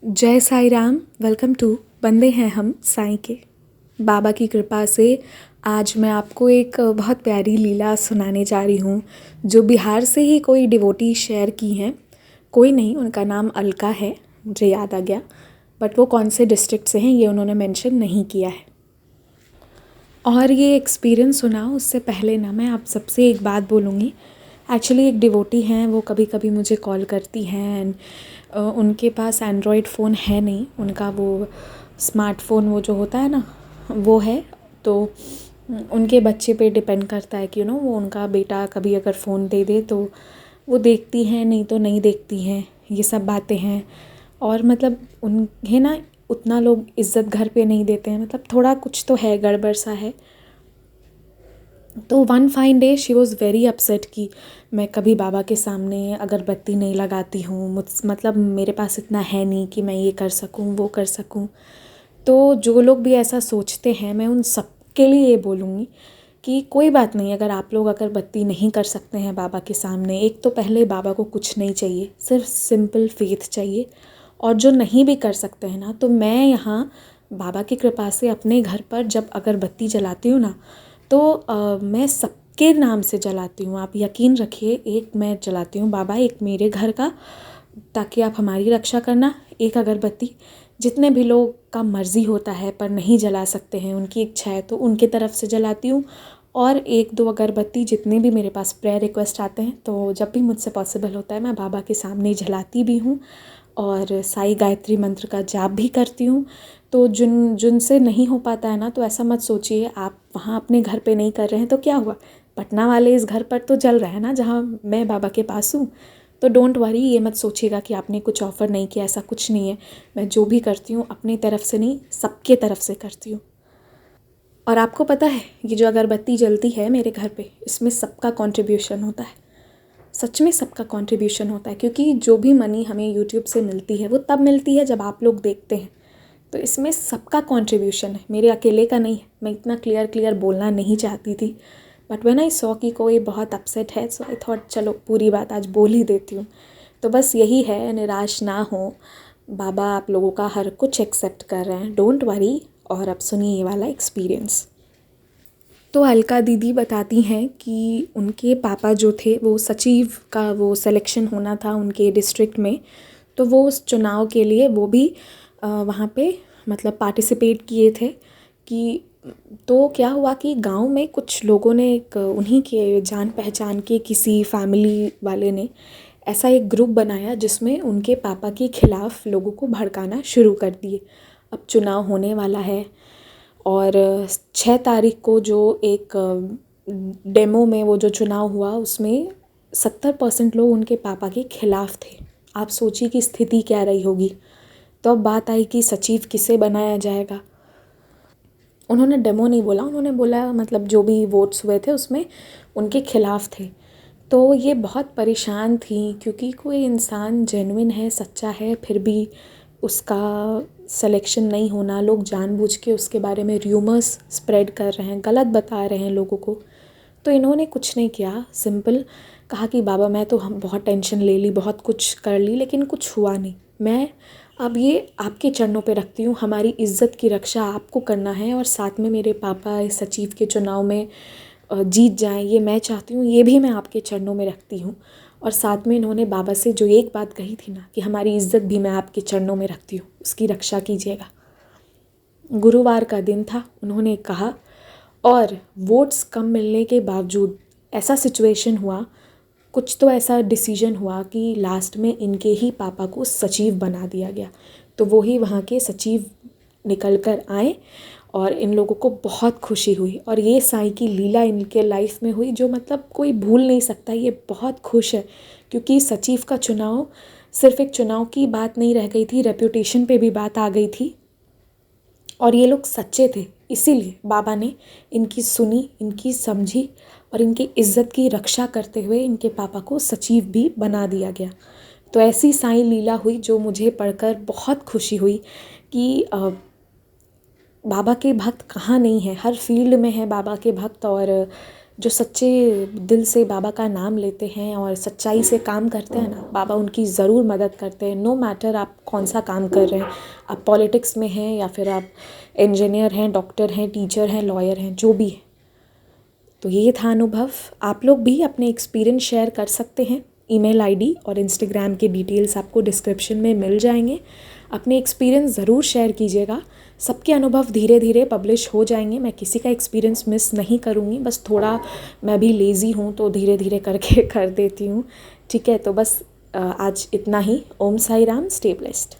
जय Sai Ram. Welcome to बंदे हैं हम साईं के। बाबा की कृपा से आज मैं आपको एक बहुत प्यारी लीला सुनाने जा रही हूँ जो बिहार से ही कोई डिवोटी शेयर की हैं। कोई नहीं, उनका नाम अलका है, मुझे याद आ गया, बट वो कौन से डिस्ट्रिक्ट से हैं ये उन्होंने मेंशन नहीं किया है। और ये एक्सपीरियंस सुना उससे पहले ना मैं आप सबसे एक बात बोलूँगी। एक्चुअली एक डिवोटी हैं, वो कभी कभी मुझे कॉल करती हैं एंड उनके पास एंड्रॉयड फ़ोन है नहीं, उनका वो स्मार्टफ़ोन वो जो होता है ना वो है। तो उनके बच्चे पे डिपेंड करता है कि वो उनका बेटा कभी अगर फ़ोन दे दे तो वो देखती हैं, नहीं तो नहीं देखती हैं, ये सब बातें हैं। और मतलब उन्हें ना उतना लोग इज़्ज़त घर पे नहीं देते हैं, मतलब थोड़ा कुछ तो है, गड़बड़ सा है। तो one fine day she was very upset कि मैं कभी बाबा के सामने अगरबत्ती नहीं लगाती हूँ, मतलब मेरे पास इतना है नहीं कि मैं ये कर सकूँ वो कर सकूँ। तो जो लोग भी ऐसा सोचते हैं मैं उन सब के लिए ये बोलूँगी कि कोई बात नहीं, अगर आप लोग अगरबत्ती नहीं कर सकते हैं बाबा के सामने, एक तो पहले बाबा को कुछ नहीं चाहिए, सिर्फ सिंपल फेथ चाहिए। और जो नहीं भी कर सकते हैं ना, तो मैं यहाँ बाबा की कृपा से अपने घर पर जब अगरबत्ती जलाती हूँ ना, तो मैं सबके नाम से जलाती हूँ। आप यकीन रखिए, एक मैं जलाती हूँ बाबा, एक मेरे घर का, ताकि आप हमारी रक्षा करना। एक अगरबत्ती जितने भी लोग का मर्ज़ी होता है पर नहीं जला सकते हैं, उनकी इच्छा है, तो उनके तरफ से जलाती हूँ। और एक दो अगरबत्ती जितने भी मेरे पास प्रेयर रिक्वेस्ट आते हैं, तो जब भी मुझसे पॉसिबल होता है मैं बाबा के सामने जलाती भी हूँ और साई गायत्री मंत्र का जाप भी करती हूँ। तो जिनसे नहीं हो पाता है ना, तो ऐसा मत सोचिए आप वहाँ अपने घर पे नहीं कर रहे हैं तो क्या हुआ, पटना वाले इस घर पर तो जल रहा है ना जहाँ मैं बाबा के पास हूँ। तो डोंट वरी, ये मत सोचिएगा कि आपने कुछ ऑफ़र नहीं किया, ऐसा कुछ नहीं है। मैं जो भी करती हूँ अपनी तरफ से नहीं, सबके तरफ से करती हूँ। और आपको पता है, ये जो अगरबत्ती जलती है मेरे घर पे, इसमें सबका कंट्रीब्यूशन होता है। सच में सबका कंट्रीब्यूशन होता है, क्योंकि जो भी मनी हमें यूट्यूब से मिलती है वो तब मिलती है जब आप लोग देखते हैं। तो इसमें सबका कंट्रीब्यूशन है, मेरे अकेले का नहीं है। मैं इतना क्लियर बोलना नहीं चाहती थी, बट व्हेन आई सॉ कि कोई बहुत अपसेट है, सो आई थॉट चलो पूरी बात आज बोल ही देती हूँ। तो बस यही है, निराश ना हो, बाबा आप लोगों का हर कुछ एक्सेप्ट कर रहे हैं, डोंट वरी। और अब सुनिए ये वाला एक्सपीरियंस। तो अलका दीदी बताती हैं कि उनके पापा जो थे वो सचिव का वो सिलेक्शन होना था उनके डिस्ट्रिक्ट में, तो वो उस चुनाव के लिए वो भी वहाँ पे मतलब पार्टिसिपेट किए थे। कि तो क्या हुआ कि गांव में कुछ लोगों ने, एक उन्हीं के जान पहचान के किसी फैमिली वाले ने ऐसा एक ग्रुप बनाया जिसमें उनके पापा के खिलाफ़ लोगों को भड़काना शुरू कर दिए। अब चुनाव होने वाला है और 6 तारीख को जो एक डेमो में वो जो चुनाव हुआ उसमें 70% लोग उनके पापा के खिलाफ़ थे। आप सोचिए कि स्थिति क्या रही होगी। तो अब बात आई कि सचिव किसे बनाया जाएगा। उन्होंने डेमो नहीं बोला, उन्होंने बोला मतलब जो भी वोट्स हुए थे उसमें उनके खिलाफ़ थे। तो ये बहुत परेशान थी, क्योंकि कोई इंसान जेन्युइन है, सच्चा है, फिर भी उसका सिलेक्शन नहीं होना, लोग जानबूझ के उसके बारे में र्यूमर्स स्प्रेड कर रहे हैं, गलत बता रहे हैं लोगों को। तो इन्होंने कुछ नहीं किया, सिंपल कहा कि बाबा मैं तो हम बहुत टेंशन ले ली, बहुत कुछ कर ली, लेकिन कुछ हुआ नहीं। मैं अब ये आपके चरणों पे रखती हूँ, हमारी इज़्ज़त की रक्षा आपको करना है, और साथ में मेरे पापा इस सचिव के चुनाव में जीत जाएं, ये मैं चाहती हूँ, ये भी मैं आपके चरणों में रखती हूँ। और साथ में इन्होंने बाबा से जो एक बात कही थी ना कि हमारी इज़्ज़त भी मैं आपके चरणों में रखती हूँ, उसकी रक्षा कीजिएगा। गुरुवार का दिन था, उन्होंने कहा, और वोट्स कम मिलने के बावजूद ऐसा सिचुएशन हुआ, कुछ तो ऐसा डिसीजन हुआ कि लास्ट में इनके ही पापा को सचिव बना दिया गया। तो वो ही वहाँ के सचिव निकल कर आए और इन लोगों को बहुत खुशी हुई। और ये साईं की लीला इनके लाइफ में हुई जो मतलब कोई भूल नहीं सकता। ये बहुत खुश है क्योंकि सचिव का चुनाव सिर्फ एक चुनाव की बात नहीं रह गई थी, रेप्यूटेशन पे भी बात आ गई थी। और ये लोग सच्चे थे, इसीलिए बाबा ने इनकी सुनी, इनकी समझी, और इनकी इज़्ज़त की रक्षा करते हुए इनके पापा को सचिव भी बना दिया गया। तो ऐसी साईं लीला हुई जो मुझे पढ़कर बहुत खुशी हुई कि बाबा के भक्त कहाँ नहीं हैं, हर फील्ड में है बाबा के भक्त। और जो सच्चे दिल से बाबा का नाम लेते हैं और सच्चाई से काम करते हैं ना, बाबा उनकी ज़रूर मदद करते हैं। नो मैटर आप कौन सा काम कर रहे हैं, आप पॉलिटिक्स में हैं या फिर आप इंजीनियर हैं, डॉक्टर हैं, टीचर हैं, लॉयर हैं, जो भी है। तो ये था अनुभव। आप लोग भी अपने एक्सपीरियंस शेयर कर सकते हैं। ईमेल आईडी और इंस्टाग्राम के डिटेल्स आपको डिस्क्रिप्शन में मिल जाएंगे। अपने एक्सपीरियंस ज़रूर शेयर कीजिएगा। सबके अनुभव धीरे धीरे पब्लिश हो जाएंगे। मैं किसी का एक्सपीरियंस मिस नहीं करूँगी, बस थोड़ा मैं भी लेज़ी हूँ तो धीरे धीरे करके कर देती हूँ। ठीक है, तो बस आज इतना ही। ओम साई राम, स्टे ब्लेस्ड।